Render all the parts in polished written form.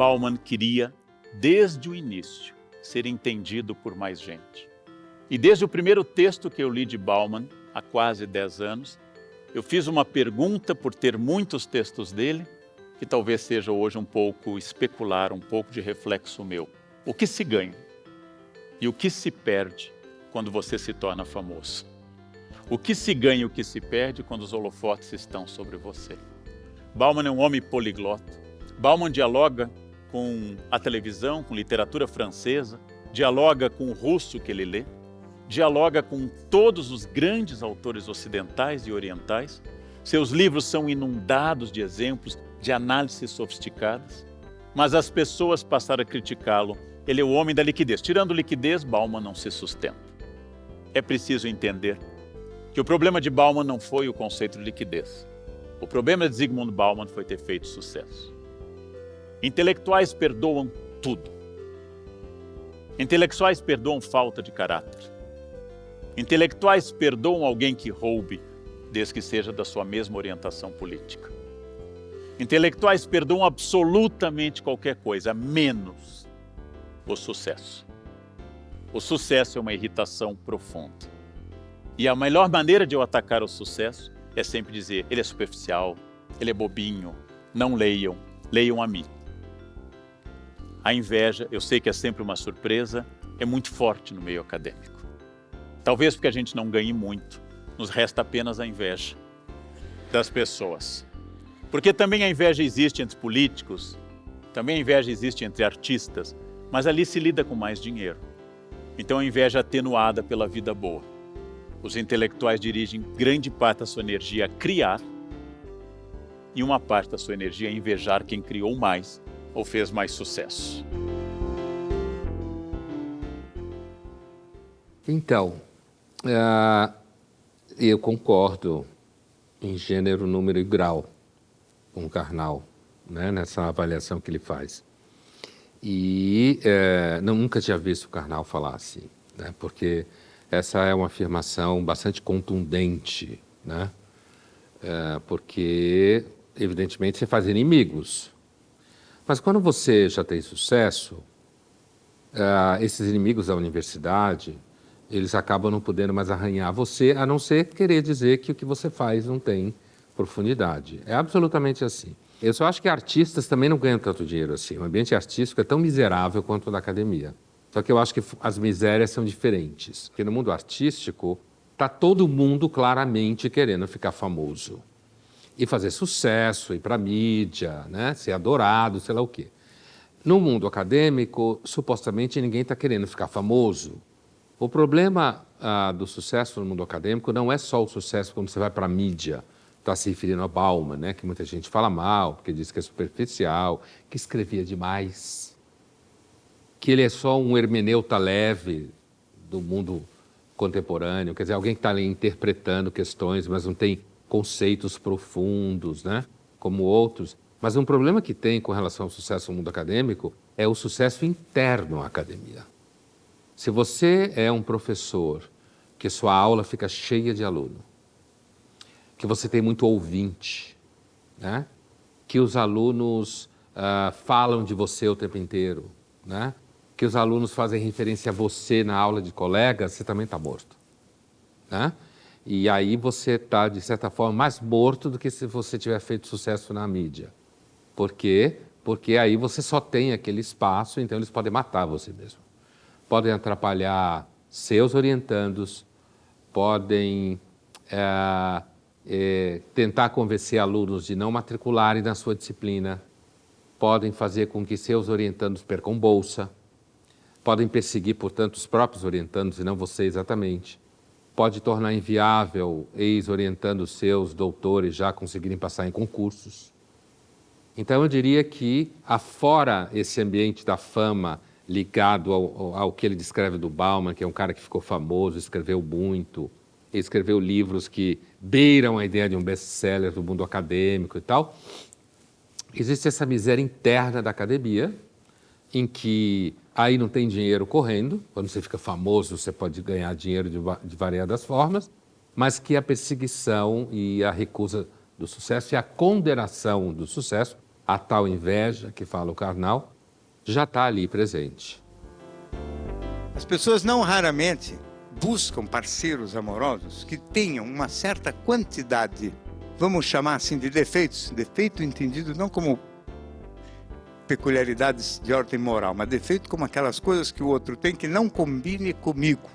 Bauman queria, desde o início, ser entendido por mais gente. E desde o primeiro texto que eu li de Bauman, há quase 10 anos, eu fiz uma pergunta por ter muitos textos dele, que talvez seja hoje um pouco especular, um pouco de reflexo meu. O que se ganha e o que se perde quando você se torna famoso? O que se ganha e o que se perde quando os holofotes estão sobre você? Bauman é um homem poliglota. Bauman dialoga com a televisão, com literatura francesa, dialoga com o russo que ele lê, dialoga com todos os grandes autores ocidentais e orientais. Seus livros são inundados de exemplos, de análises sofisticadas, mas as pessoas passaram a criticá-lo. Ele é o homem da liquidez. Tirando liquidez, Bauman não se sustenta. É preciso entender que o problema de Bauman não foi o conceito de liquidez. O problema de Zygmunt Bauman foi ter feito sucesso. Intelectuais perdoam tudo. Intelectuais perdoam falta de caráter. Intelectuais perdoam alguém que roube, desde que seja da sua mesma orientação política. Intelectuais perdoam absolutamente qualquer coisa, menos o sucesso. O sucesso é uma irritação profunda. E a melhor maneira de eu atacar o sucesso é sempre dizer, ele é superficial, ele é bobinho, não leiam, leiam a mim. A inveja, eu sei que é sempre uma surpresa, é muito forte no meio acadêmico. Talvez porque a gente não ganhe muito, nos resta apenas a inveja das pessoas. Porque também a inveja existe entre políticos, também a inveja existe entre artistas, mas ali se lida com mais dinheiro. Então a inveja é atenuada pela vida boa. Os intelectuais dirigem grande parte da sua energia a criar e uma parte da sua energia a invejar quem criou mais ou fez mais sucesso. Então, eu concordo em gênero, número e grau com o Karnal, né, nessa avaliação que ele faz. E nunca tinha visto o Karnal falar assim, né, porque essa é uma afirmação bastante contundente, né, porque, evidentemente, você faz inimigos. Mas quando você já tem sucesso, esses inimigos da universidade, eles acabam não podendo mais arranhar você, a não ser querer dizer que o que você faz não tem profundidade. É absolutamente assim. Eu só acho que artistas também não ganham tanto dinheiro assim. O ambiente artístico é tão miserável quanto o da academia. Só que eu acho que as misérias são diferentes. Porque no mundo artístico, está todo mundo claramente querendo ficar famoso. E fazer sucesso, ir para a mídia, né? Ser adorado, sei lá o quê. No mundo acadêmico, supostamente ninguém está querendo ficar famoso. O problema do sucesso no mundo acadêmico não é só o sucesso quando você vai para a mídia. Está se referindo a Bauman, né? Que muita gente fala mal, porque diz que é superficial, que escrevia demais, que ele é só um hermeneuta leve do mundo contemporâneo, quer dizer, alguém que está ali interpretando questões, mas não tem conceitos profundos, né? Como outros. Mas um problema que tem com relação ao sucesso no mundo acadêmico é o sucesso interno à academia. Se você é um professor que sua aula fica cheia de aluno, que você tem muito ouvinte, né? Que os alunos falam de você o tempo inteiro, né? Que os alunos fazem referência a você na aula de colegas, você também está morto, né? E aí você está, de certa forma, mais morto do que se você tiver feito sucesso na mídia. Por quê? Porque aí você só tem aquele espaço, então eles podem matar você mesmo. Podem atrapalhar seus orientandos, podem tentar convencer alunos de não matricularem na sua disciplina, podem fazer com que seus orientandos percam bolsa, podem perseguir, portanto, os próprios orientandos e não você exatamente. Pode tornar inviável ex-orientandos seus, doutores, já conseguirem passar em concursos. Então, eu diria que, afora esse ambiente da fama ligado ao que ele descreve do Bauman, que é um cara que ficou famoso, escreveu muito, escreveu livros que beiram a ideia de um best-seller do mundo acadêmico e tal, existe essa miséria interna da academia, em que aí não tem dinheiro correndo, quando você fica famoso você pode ganhar dinheiro de variadas formas, mas que a perseguição e a recusa do sucesso e a condenação do sucesso a tal inveja que fala o carnal, já está ali presente. As pessoas não raramente buscam parceiros amorosos que tenham uma certa quantidade, vamos chamar assim, de defeitos. Defeito entendido não como peculiaridades de ordem moral, mas defeito como aquelas coisas que o outro tem que não combine comigo.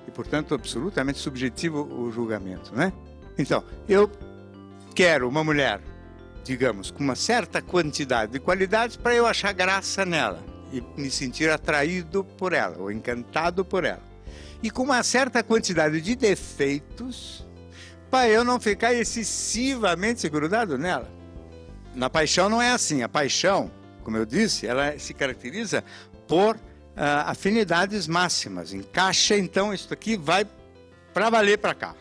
E, portanto, absolutamente subjetivo o julgamento, né? Então, eu quero uma mulher, digamos, com uma certa quantidade de qualidades para eu achar graça nela e me sentir atraído por ela ou encantado por ela. E com uma certa quantidade de defeitos para eu não ficar excessivamente grudado nela. Na paixão não é assim. A paixão, como eu disse, ela se caracteriza por afinidades máximas. Encaixa, então, isso aqui vai para valer para cá,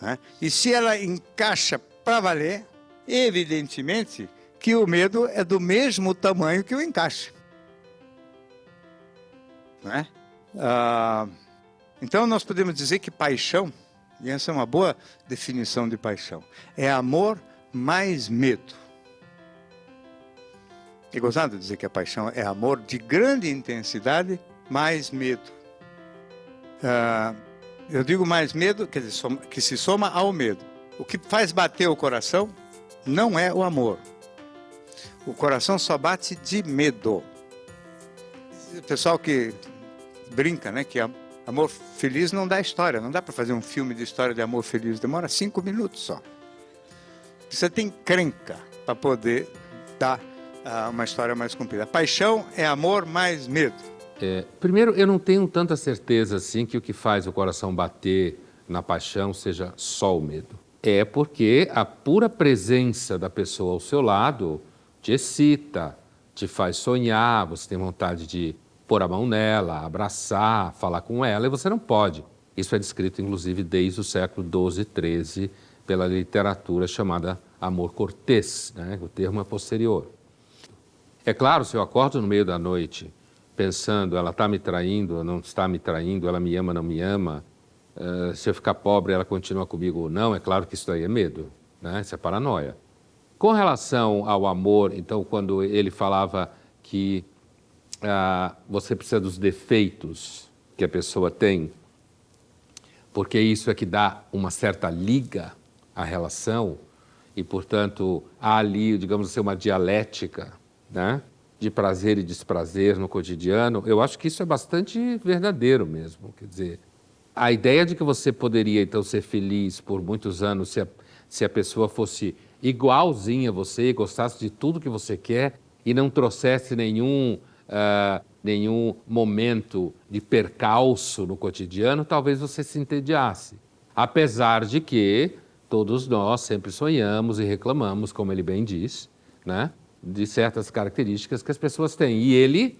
né? E se ela encaixa para valer, evidentemente que o medo é do mesmo tamanho que o encaixe, né? Então nós podemos dizer que paixão, e essa é uma boa definição de paixão, é amor mais medo. É gozado dizer que a paixão é amor de grande intensidade mais medo. Eu digo mais medo, quer dizer, que se soma ao medo. O que faz bater o coração não é o amor. O coração só bate de medo. O pessoal que brinca, né, que amor feliz não dá história. Não dá para fazer um filme de história de amor feliz. Demora 5 minutos só. Você tem crenca para poder dar uma história mais comprida. A paixão é amor mais medo. Primeiro, eu não tenho tanta certeza assim que o que faz o coração bater na paixão seja só o medo. É porque a pura presença da pessoa ao seu lado te excita, te faz sonhar, você tem vontade de pôr a mão nela, abraçar, falar com ela, e você não pode. Isso é descrito, inclusive, desde o século XII, XIII, pela literatura chamada amor cortês, né? O termo é posterior. É claro, se eu acordo no meio da noite pensando, ela está me traindo, não está me traindo, ela me ama, não me ama, se eu ficar pobre, ela continua comigo ou não, é claro que isso aí é medo, né? Isso é paranoia. Com relação ao amor, então, quando ele falava que você precisa dos defeitos que a pessoa tem, porque isso é que dá uma certa liga à relação, e, portanto, há ali, digamos assim, uma dialética, né, de prazer e desprazer no cotidiano. Eu acho que isso é bastante verdadeiro mesmo. Quer dizer, a ideia de que você poderia, então, ser feliz por muitos anos se a pessoa fosse igualzinha a você, gostasse de tudo que você quer e não trouxesse nenhum momento de percalço no cotidiano, talvez você se entediasse. Apesar de que todos nós sempre sonhamos e reclamamos, como ele bem diz, né, de certas características que as pessoas têm. E ele,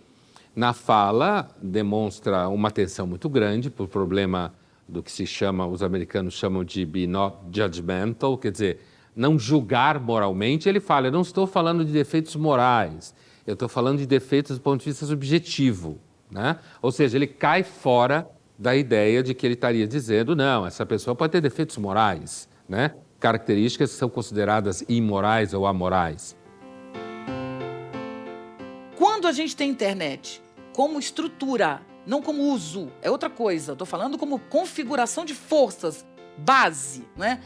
na fala, demonstra uma atenção muito grande por problema do que os americanos chamam de be not judgmental, quer dizer, não julgar moralmente. Ele fala, eu não estou falando de defeitos morais, eu estou falando de defeitos do ponto de vista subjetivo, né? Ou seja, ele cai fora da ideia de que ele estaria dizendo, não, essa pessoa pode ter defeitos morais, né? Características que são consideradas imorais ou amorais. Quando a gente tem internet como estrutura, não como uso, é outra coisa. Estou falando como configuração de forças, base, né?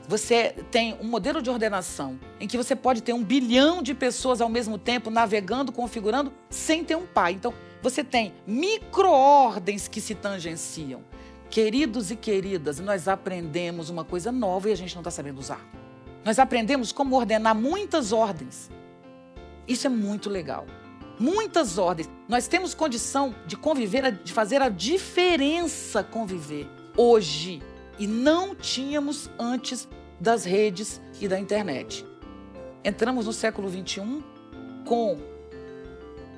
Você tem um modelo de ordenação em que você pode ter 1 bilhão de pessoas ao mesmo tempo navegando, configurando, sem ter um pai. Então, você tem micro-ordens que se tangenciam. Queridos e queridas, nós aprendemos uma coisa nova e a gente não está sabendo usar. Nós aprendemos como ordenar muitas ordens. Isso é muito legal. Muitas ordens. Nós temos condição de conviver, de fazer a diferença conviver hoje. E não tínhamos antes das redes e da internet. Entramos no século XXI com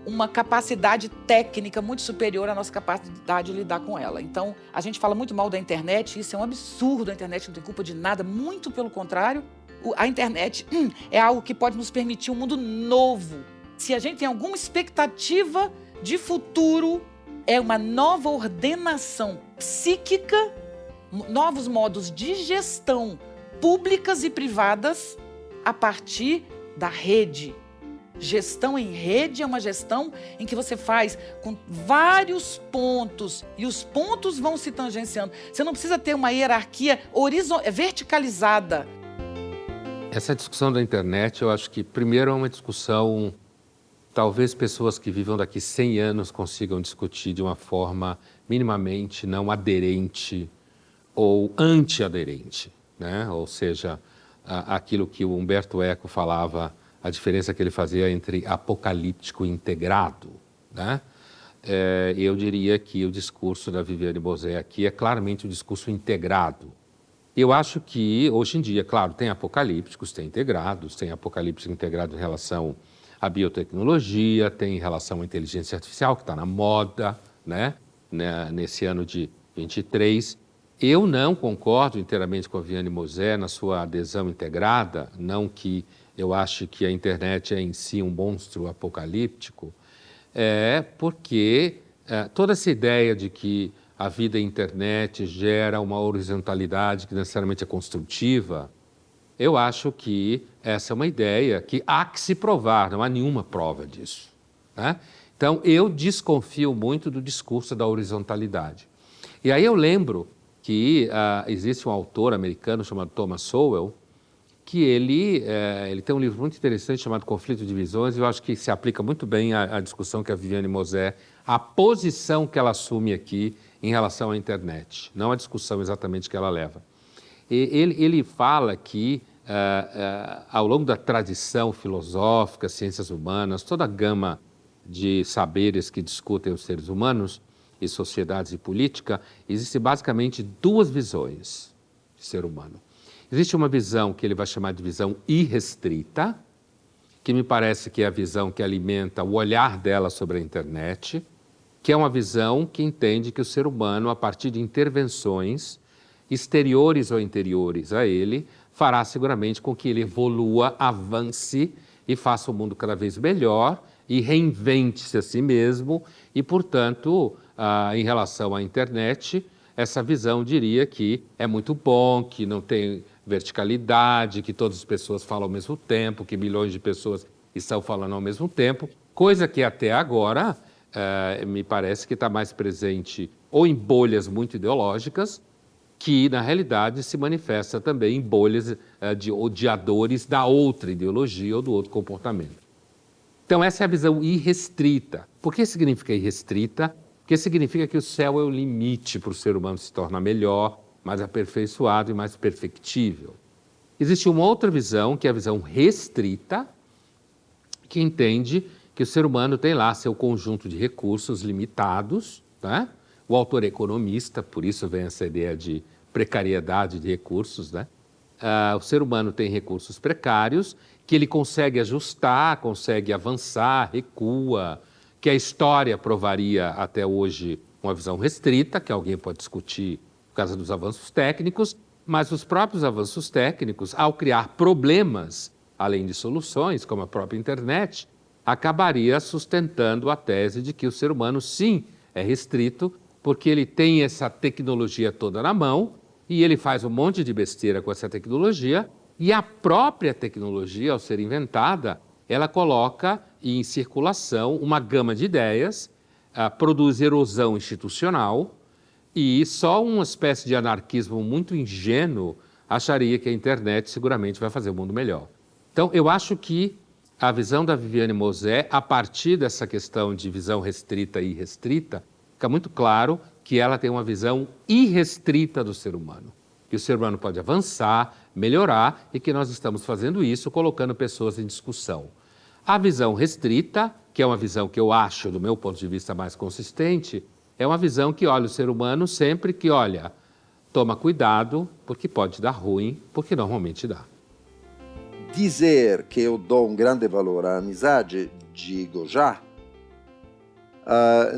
uma capacidade técnica muito superior à nossa capacidade de lidar com ela. Então, a gente fala muito mal da internet, isso é um absurdo, a internet não tem culpa de nada, muito pelo contrário. A internet é algo que pode nos permitir um mundo novo. Se a gente tem alguma expectativa de futuro, é uma nova ordenação psíquica, novos modos de gestão públicas e privadas a partir da rede. Gestão em rede é uma gestão em que você faz com vários pontos e os pontos vão se tangenciando. Você não precisa ter uma hierarquia verticalizada. Essa discussão da internet, eu acho que primeiro é uma discussão, talvez pessoas que vivam daqui 100 anos consigam discutir de uma forma minimamente não aderente ou anti-aderente, né? Ou seja, aquilo que o Humberto Eco falava, a diferença que ele fazia entre apocalíptico e integrado, né? Eu diria que o discurso da Viviane Bosé aqui é claramente um discurso integrado. Eu acho que, hoje em dia, claro, tem apocalípticos, tem integrados, tem apocalíptico integrado em relação à biotecnologia, tem em relação à inteligência artificial, que está na moda, né? Nesse ano de 23. Eu não concordo inteiramente com a Viviane Bosé na sua adesão integrada, não que eu acho que a internet é em si um monstro apocalíptico, porque toda essa ideia de que a vida à internet gera uma horizontalidade que necessariamente é construtiva, eu acho que essa é uma ideia que há que se provar, não há nenhuma prova disso, né? Então, eu desconfio muito do discurso da horizontalidade. E aí eu lembro que existe um autor americano chamado Thomas Sowell, que ele tem um livro muito interessante chamado Conflito de Visões, e eu acho que se aplica muito bem à discussão que a Viviane Bosé, a posição que ela assume aqui em relação à internet, não a discussão exatamente que ela leva. Ele fala que, ao longo da tradição filosófica, ciências humanas, toda a gama de saberes que discutem os seres humanos e sociedades e política, existem basicamente duas visões de ser humano. Existe uma visão que ele vai chamar de visão irrestrita, que me parece que é a visão que alimenta o olhar dela sobre a internet, que é uma visão que entende que o ser humano, a partir de intervenções exteriores ou interiores a ele, fará seguramente com que ele evolua, avance e faça o mundo cada vez melhor e reinvente-se a si mesmo e, portanto, em relação à internet, essa visão diria que é muito bom, que não tem verticalidade, que todas as pessoas falam ao mesmo tempo, que milhões de pessoas estão falando ao mesmo tempo, coisa que até agora me parece que está mais presente ou em bolhas muito ideológicas, que na realidade se manifesta também em bolhas de odiadores da outra ideologia ou do outro comportamento. Então essa é a visão irrestrita. Por que significa irrestrita? Porque significa que o céu é o limite para o ser humano se tornar melhor, mais aperfeiçoado e mais perfectível. Existe uma outra visão, que é a visão restrita, que entende que o ser humano tem lá seu conjunto de recursos limitados, né? O autor é economista, por isso vem essa ideia de precariedade de recursos, né? O ser humano tem recursos precários que ele consegue ajustar, consegue avançar, recua, que a história provaria até hoje uma visão restrita, que alguém pode discutir por causa dos avanços técnicos, mas os próprios avanços técnicos, ao criar problemas, além de soluções, como a própria internet, acabaria sustentando a tese de que o ser humano, sim, é restrito, porque ele tem essa tecnologia toda na mão e ele faz um monte de besteira com essa tecnologia e a própria tecnologia, ao ser inventada, ela coloca em circulação uma gama de ideias, produz erosão institucional e só uma espécie de anarquismo muito ingênuo acharia que a internet seguramente vai fazer o mundo melhor. Então, eu acho que a visão da Viviane Bosé, a partir dessa questão de visão restrita e irrestrita, fica muito claro que ela tem uma visão irrestrita do ser humano. Que o ser humano pode avançar, melhorar e que nós estamos fazendo isso colocando pessoas em discussão. A visão restrita, que é uma visão que eu acho, do meu ponto de vista, mais consistente, é uma visão que olha o ser humano sempre que, olha, toma cuidado, porque pode dar ruim, porque normalmente dá. Dizer que eu dou um grande valor à amizade, digo já,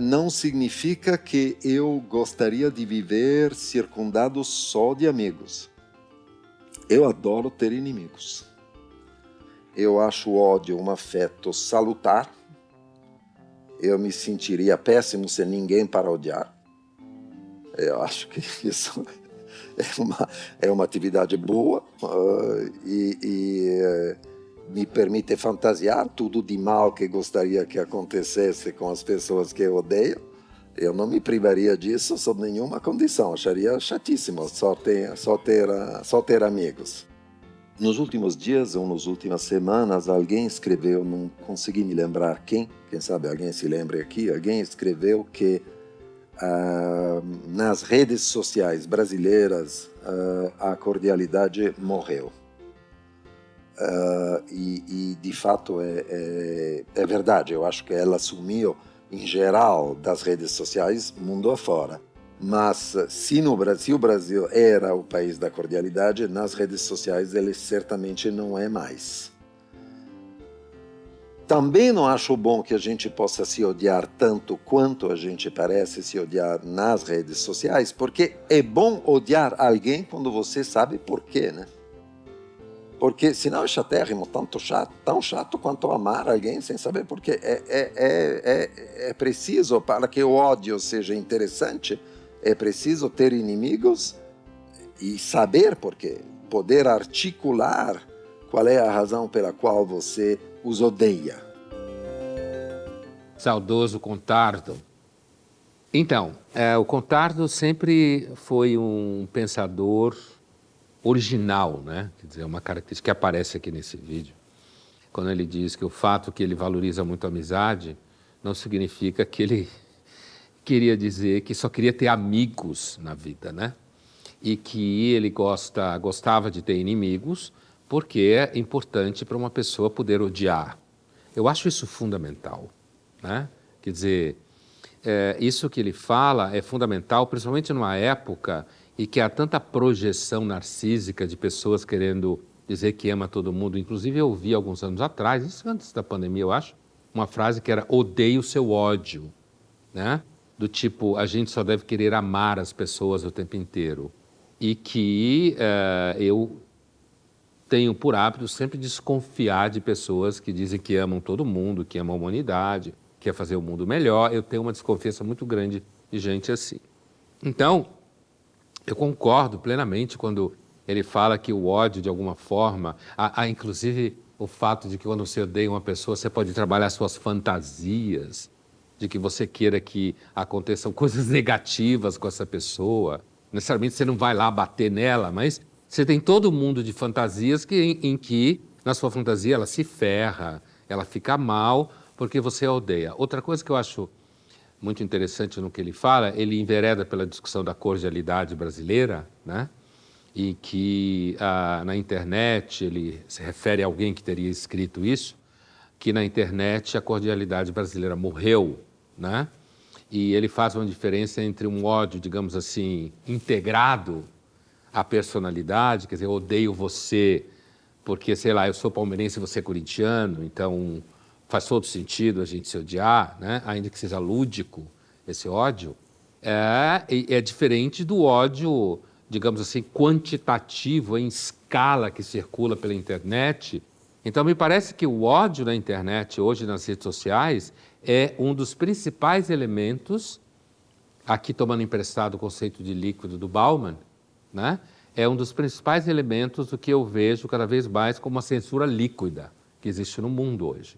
não significa que eu gostaria de viver circundado só de amigos. Eu adoro ter inimigos. Eu acho o ódio um afeto salutar. Eu me sentiria péssimo sem ninguém para odiar. Eu acho que isso é uma atividade boa e me permite fantasiar tudo de mal que gostaria que acontecesse com as pessoas que eu odeio, eu não me privaria disso sob nenhuma condição. Acharia chatíssimo só ter amigos. Nos últimos dias ou nas últimas semanas, alguém escreveu, não consegui me lembrar quem sabe alguém se lembre aqui, alguém escreveu que nas redes sociais brasileiras a cordialidade morreu. E de fato é verdade, eu acho que ela sumiu em geral das redes sociais mundo afora. Mas se o Brasil era o país da cordialidade, nas redes sociais ele certamente não é mais. Também não acho bom que a gente possa se odiar tanto quanto a gente parece se odiar nas redes sociais, porque é bom odiar alguém quando você sabe por quê, né? Porque senão é chatérrimo, tão chato quanto amar alguém sem saber por quê. É preciso, para que o ódio seja interessante, é preciso ter inimigos e saber por quê. Poder articular qual é a razão pela qual você os odeia. Saudoso Contardo. Então, o Contardo sempre foi um pensador original, né? Quer dizer, uma característica que aparece aqui nesse vídeo. Quando ele diz que o fato que ele valoriza muito a amizade não significa que ele queria dizer que só queria ter amigos na vida, né? E que ele gostava de ter inimigos porque é importante para uma pessoa poder odiar. Eu acho isso fundamental, né? Quer dizer, isso que ele fala é fundamental, principalmente numa época em que há tanta projeção narcísica de pessoas querendo dizer que ama todo mundo. Inclusive eu ouvi alguns anos atrás, isso antes da pandemia eu acho, uma frase que era odeie o seu ódio, né? Do tipo, a gente só deve querer amar as pessoas o tempo inteiro. E que eu tenho por hábito sempre desconfiar de pessoas que dizem que amam todo mundo, que amam a humanidade, que quer fazer o mundo melhor. Eu tenho uma desconfiança muito grande de gente assim. Então, eu concordo plenamente quando ele fala que o ódio, de alguma forma, inclusive o fato de que quando você odeia uma pessoa, você pode trabalhar suas fantasias, de que você queira que aconteçam coisas negativas com essa pessoa. Necessariamente você não vai lá bater nela, mas você tem todo mundo de fantasias em que, na sua fantasia, ela se ferra, ela fica mal, porque você a odeia. Outra coisa que eu acho muito interessante no que ele fala, ele envereda pela discussão da cordialidade brasileira, né? E que na internet, ele se refere a alguém que teria escrito isso, que na internet a cordialidade brasileira morreu, né? E ele faz uma diferença entre um ódio, digamos assim, integrado à personalidade, quer dizer, eu odeio você porque, sei lá, eu sou palmeirense e você é corintiano, então faz todo sentido a gente se odiar, né? Ainda que seja lúdico esse ódio, é diferente do ódio, digamos assim, quantitativo, em escala, que circula pela internet. Então, me parece que o ódio na internet, hoje nas redes sociais, é um dos principais elementos, aqui tomando emprestado o conceito de líquido do Bauman, né? É um dos principais elementos do que eu vejo cada vez mais como uma censura líquida que existe no mundo hoje,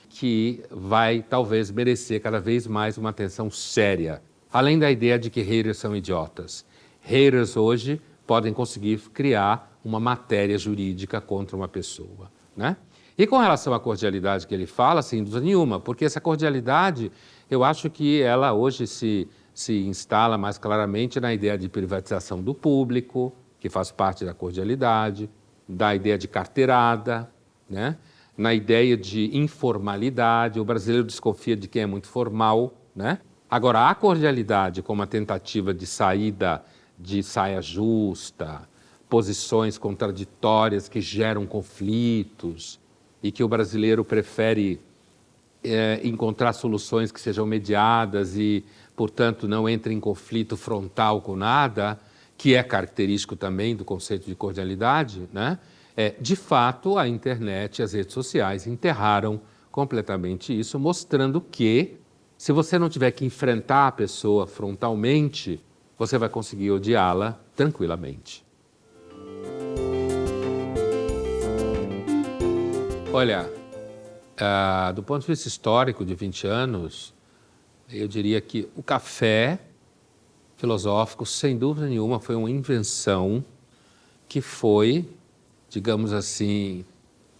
que vai talvez merecer cada vez mais uma atenção séria, além da ideia de que haters são idiotas. Haters hoje podem conseguir criar uma matéria jurídica contra uma pessoa, né? E com relação à cordialidade que ele fala, sem dúvida nenhuma, porque essa cordialidade, eu acho que ela hoje se instala mais claramente na ideia de privatização do público, que faz parte da cordialidade, da ideia de carteirada, né? Na ideia de informalidade. O brasileiro desconfia de quem é muito formal, né? Agora, a cordialidade como uma tentativa de saída de saia justa, posições contraditórias que geram conflitos e que o brasileiro prefere encontrar soluções que sejam mediadas e, portanto, não entre em conflito frontal com nada, que é característico também do conceito de cordialidade, né? De fato, a internet e as redes sociais enterraram completamente isso, mostrando que, se você não tiver que enfrentar a pessoa frontalmente, você vai conseguir odiá-la tranquilamente. Olha, do ponto de vista histórico de 20 anos, eu diria que o café filosófico, sem dúvida nenhuma, foi uma invenção que foi, digamos assim,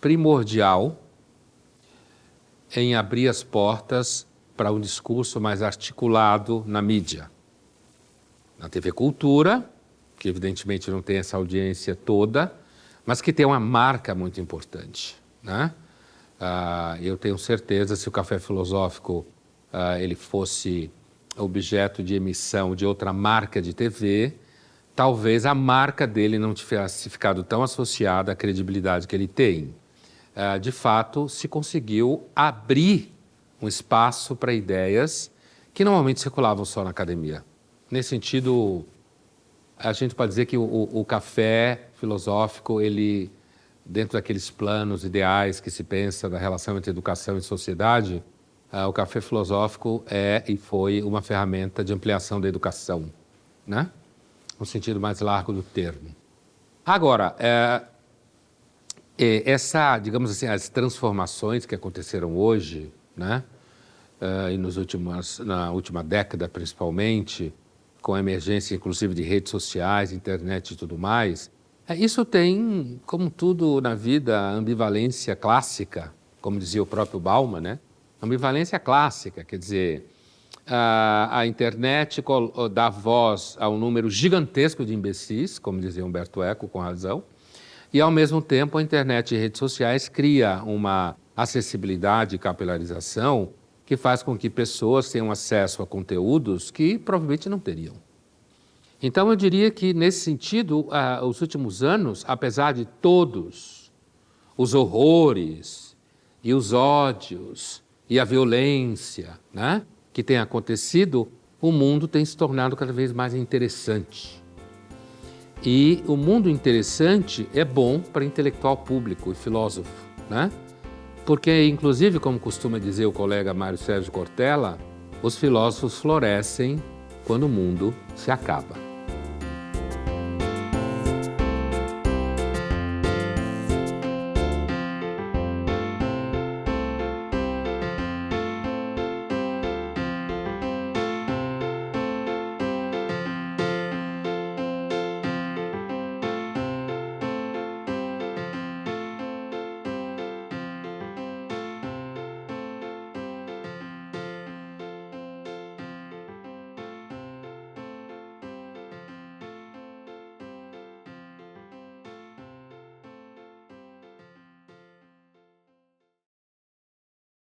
primordial em abrir as portas para um discurso mais articulado na mídia. Na TV Cultura, que evidentemente não tem essa audiência toda, mas que tem uma marca muito importante, né? Eu tenho certeza, se o café filosófico ele fosse objeto de emissão de outra marca de TV, talvez a marca dele não tivesse ficado tão associada à credibilidade que ele tem. De fato, se conseguiu abrir um espaço para ideias que normalmente circulavam só na academia. Nesse sentido, a gente pode dizer que o café filosófico, ele, dentro daqueles planos ideais que se pensa da relação entre educação e sociedade, o café filosófico é e foi uma ferramenta de ampliação da educação, né? No sentido mais largo do termo. Agora, digamos assim, as transformações que aconteceram hoje, né? E na última década principalmente, com a emergência inclusive de redes sociais, internet e tudo mais, isso tem, como tudo na vida, a ambivalência clássica, como dizia o próprio Bauman, né? Ambivalência clássica, quer dizer, a internet dá voz a um número gigantesco de imbecis, como dizia Humberto Eco, com razão, e ao mesmo tempo a internet e redes sociais cria uma acessibilidade e capilarização que faz com que pessoas tenham acesso a conteúdos que provavelmente não teriam. Então eu diria que, nesse sentido, os últimos anos, apesar de todos os horrores e os ódios e a violência, né, que tem acontecido, o mundo tem se tornado cada vez mais interessante. E o mundo interessante é bom para intelectual público e filósofo, né? Porque, inclusive, como costuma dizer o colega Mário Sérgio Cortella, os filósofos florescem quando o mundo se acaba.